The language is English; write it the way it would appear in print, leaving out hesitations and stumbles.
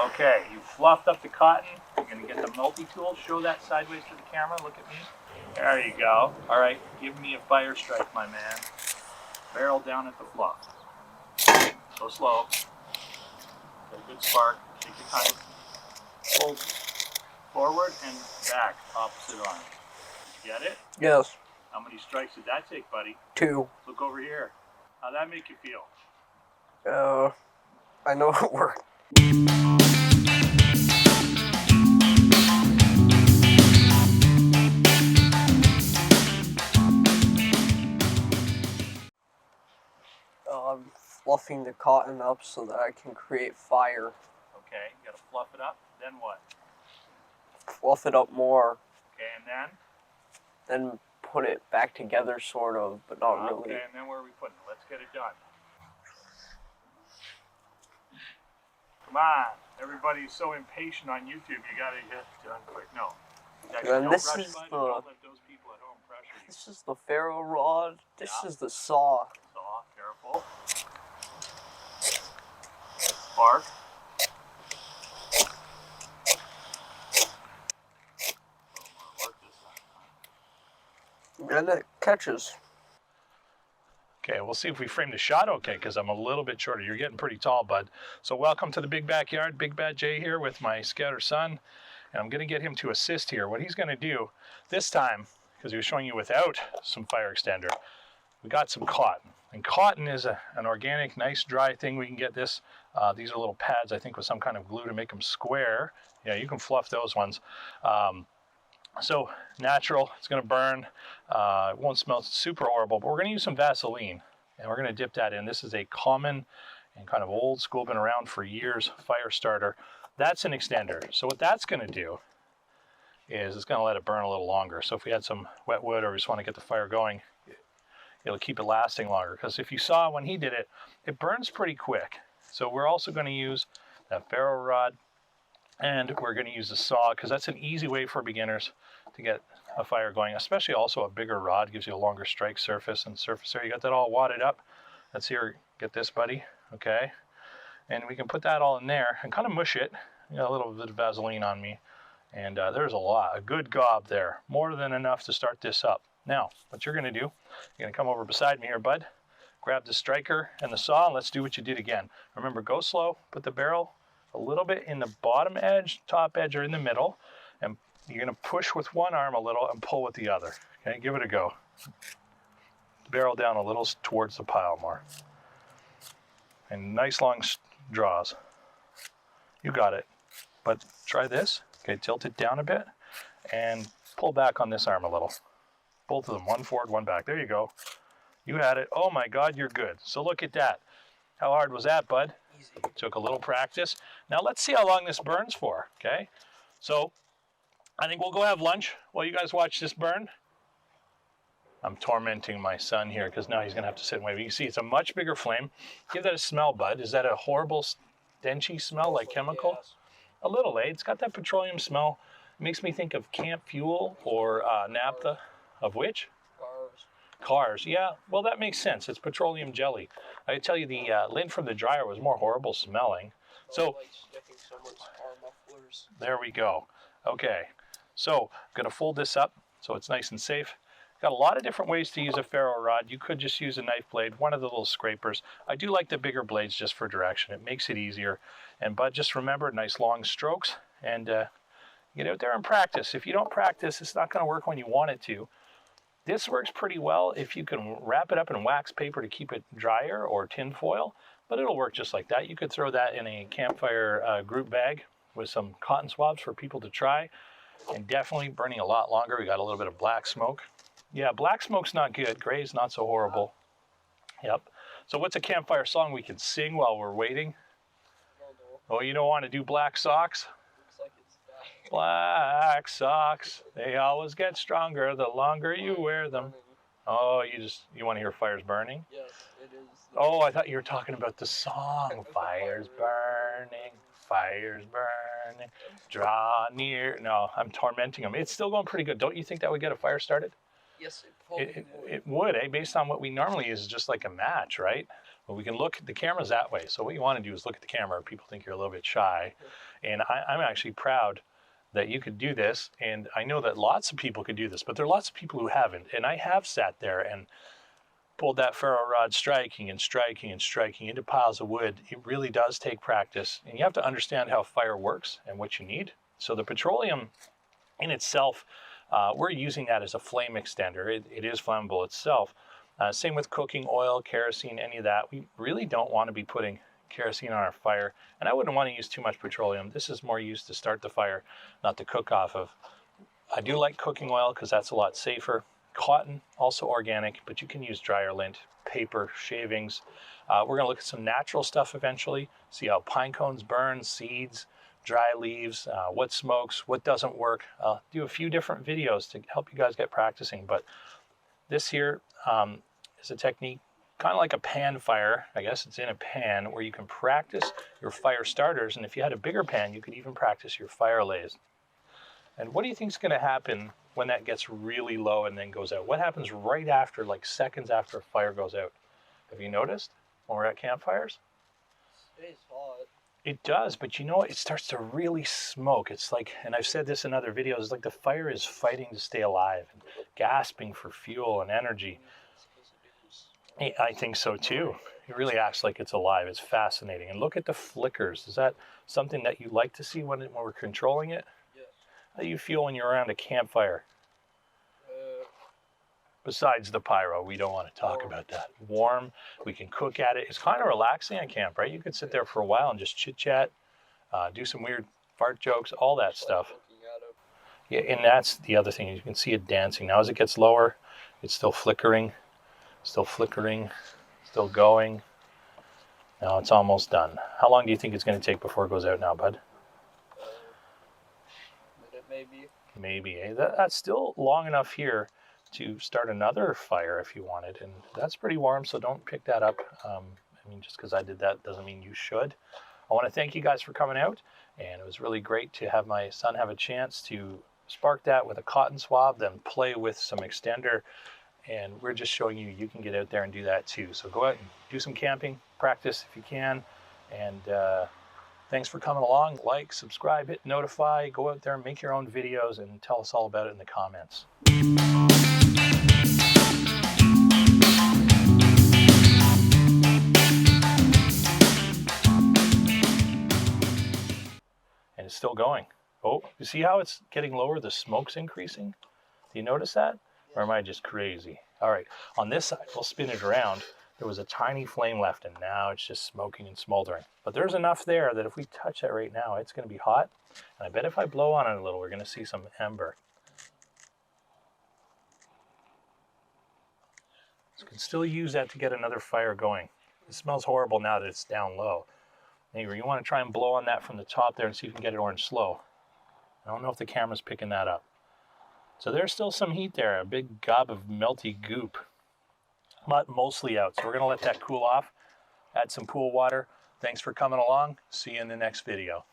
Okay, you fluffed up the cotton. You're going to get the multi-tool. Show that sideways to the camera. Look at me. There you go. All right, give me a fire strike, my man. Barrel down at the fluff. Go slow. Get a good spark. Take your time. Pull forward and back, opposite arm. Did you get it? Yes. How many strikes did that take, buddy? 2. Look over here. How'd that make you feel? I know it worked. I'm fluffing the cotton up so that I can create fire. Okay, you gotta fluff it up. Then what? Fluff it up more. Okay, and then? Then put it back together, sort of, but not really. Okay, and then where are we putting it? Let's get it done. Come on. Everybody's so impatient on YouTube. You gotta get it done quick. No. And this is don't let those people at home pressure you. This is the ferro rod. This is the saw. Saw, careful. Spark. And it catches. Okay, we'll see if we frame the shot okay, because I'm a little bit shorter. You're getting pretty tall, bud. So welcome to the big backyard. Big Bad Jay here with my scouter son. And I'm going to get him to assist here. What he's going to do this time, because he was showing you without some fire extender, we got some cotton. And cotton is an organic, nice, dry thing. We can get this. These are little pads, I think, with some kind of glue to make them square. Yeah, you can fluff those ones. So natural, it's going to burn. It won't smell super horrible, but we're going to use some Vaseline. And we're going to dip that in. This is a common and kind of old school, been around for years, fire starter. That's an extender. So what that's going to do is it's going to let it burn a little longer. So if we had some wet wood or we just want to get the fire going, it'll keep it lasting longer. Because if you saw when he did it, it burns pretty quick. So we're also going to use that ferro rod, and we're going to use the saw, because that's an easy way for beginners to get a fire going, especially also a bigger rod gives you a longer strike surface and surface area. You got that all wadded up. Let's here, get this, buddy. Okay. And we can put that all in there and kind of mush it. I got a little bit of Vaseline on me. And there's a good gob there. More than enough to start this up. Now, what you're going to do, you're going to come over beside me here, bud. Grab the striker and the saw, and let's do what you did again. Remember, go slow. Put the barrel a little bit in the bottom edge, top edge, or in the middle. And you're going to push with one arm a little and pull with the other. Okay, give it a go. Barrel down a little towards the pile more. And nice long draws. You got it. But try this. Okay, tilt it down a bit and pull back on this arm a little. Both of them, one forward, one back. There you go. You had it. Oh my God, you're good. So look at that. How hard was that, bud? Easy. Took a little practice. Now let's see how long this burns for, okay? So I think we'll go have lunch while you guys watch this burn. I'm tormenting my son here because now he's going to have to sit and wait. But you can see it's a much bigger flame. Give that a smell, bud. Is that a horrible, stenchy smell like chemical? Yes. A little, eh? It's got that petroleum smell. It makes me think of camp fuel or naphtha. Of which? Cars. Yeah, well, that makes sense. It's petroleum jelly. I tell you, the lint from the dryer was more horrible smelling. So, like sticking someone's car mufflers. There we go. Okay, so I'm going to fold this up so it's nice and safe. Got a lot of different ways to use a ferro rod. You could just use a knife blade, one of the little scrapers. I do like the bigger blades just for direction. It makes it easier. But just remember, nice long strokes, and get out there and practice. If you don't practice, it's not going to work when you want it to. This works pretty well if you can wrap it up in wax paper to keep it drier, or tin foil, but it'll work just like that. You could throw that in a campfire group bag with some cotton swabs for people to try, and definitely burning a lot longer. We got a little bit of black smoke. Yeah, black smoke's not good. Gray's not so horrible. Yep. So what's a campfire song we can sing while we're waiting? Oh, you don't want to do Black Socks? Black socks, they always get stronger the longer you wear them. Oh, you want to hear fires burning? Yes, it is. Oh, I thought you were talking about the song. Fires burning, draw near. No, I'm tormenting them. It's still going pretty good. Don't you think that would get a fire started? Yes, it probably would. It would, eh? Based on what we normally use, is just like a match, right? Well, we can look at the camera's that way. So what you want to do is look at the camera. People think you're a little bit shy. And I'm actually proud that you could do this. And I know that lots of people could do this, but there are lots of people who haven't. And I have sat there and pulled that ferro rod striking and striking and striking into piles of wood. It really does take practice. And you have to understand how fire works and what you need. So the petroleum in itself, we're using that as a flame extender. It is flammable itself. Same with cooking oil, kerosene, any of that. We really don't want to be putting kerosene on our fire. And I wouldn't want to use too much petroleum. This is more used to start the fire, not to cook off of. I do like cooking oil because that's a lot safer. Cotton, also organic, but you can use dryer lint, paper, shavings. We're going to look at some natural stuff eventually, see how pine cones burn, seeds, dry leaves, what smokes, what doesn't work. I'll do a few different videos to help you guys get practicing, but this here is a technique kind of like a pan fire. I guess it's in a pan where you can practice your fire starters, and if you had a bigger pan, you could even practice your fire lays. And what do you think is going to happen when that gets really low and then goes out? What happens right after, like seconds after a fire goes out? Have you noticed when we're at campfires? It stays hot. It does, but you know what? It starts to really smoke. It's like, and I've said this in other videos, it's like the fire is fighting to stay alive and gasping for fuel and energy. I think so too. It really acts like it's alive. It's fascinating. And look at the flickers. Is that something that you like to see when we're controlling it? Yes. How do you feel when you're around a campfire? Besides the pyro, we don't want to talk about that. Warm, we can cook at it. It's kind of relaxing at camp, right? You could sit there for a while and just chit chat, do some weird fart jokes, all that stuff. Yeah, and that's the other thing. You can see it dancing. Now as it gets lower, it's still flickering, still going. Now it's almost done. How long do you think it's going to take before it goes out now, bud? Maybe. Maybe. That's still long enough here to start another fire if you wanted, and that's pretty warm, so don't pick that up. I mean, just because I did that doesn't mean you should. I want to thank you guys for coming out, and it was really great to have my son have a chance to spark that with a cotton swab, then play with some extender, and we're just showing you can get out there and do that too. So go out and do some camping, practice if you can, and thanks for coming along. Like, subscribe, hit notify, go out there and make your own videos and tell us all about it in the comments. And it's still going. Oh, you see how it's getting lower? The smoke's increasing. Do you notice that? Or am I just crazy? All right, on this side, we'll spin it around. There was a tiny flame left, and now it's just smoking and smoldering. But there's enough there that if we touch that right now, it's going to be hot. And I bet if I blow on it a little, we're going to see some ember. So we can still use that to get another fire going. It smells horrible now that it's down low. Anyway, you want to try and blow on that from the top there and see if you can get it orange slow. I don't know if the camera's picking that up. So there's still some heat there, a big gob of melty goop. But mostly out. So we're going to let that cool off, add some pool water. Thanks for coming along. See you in the next video.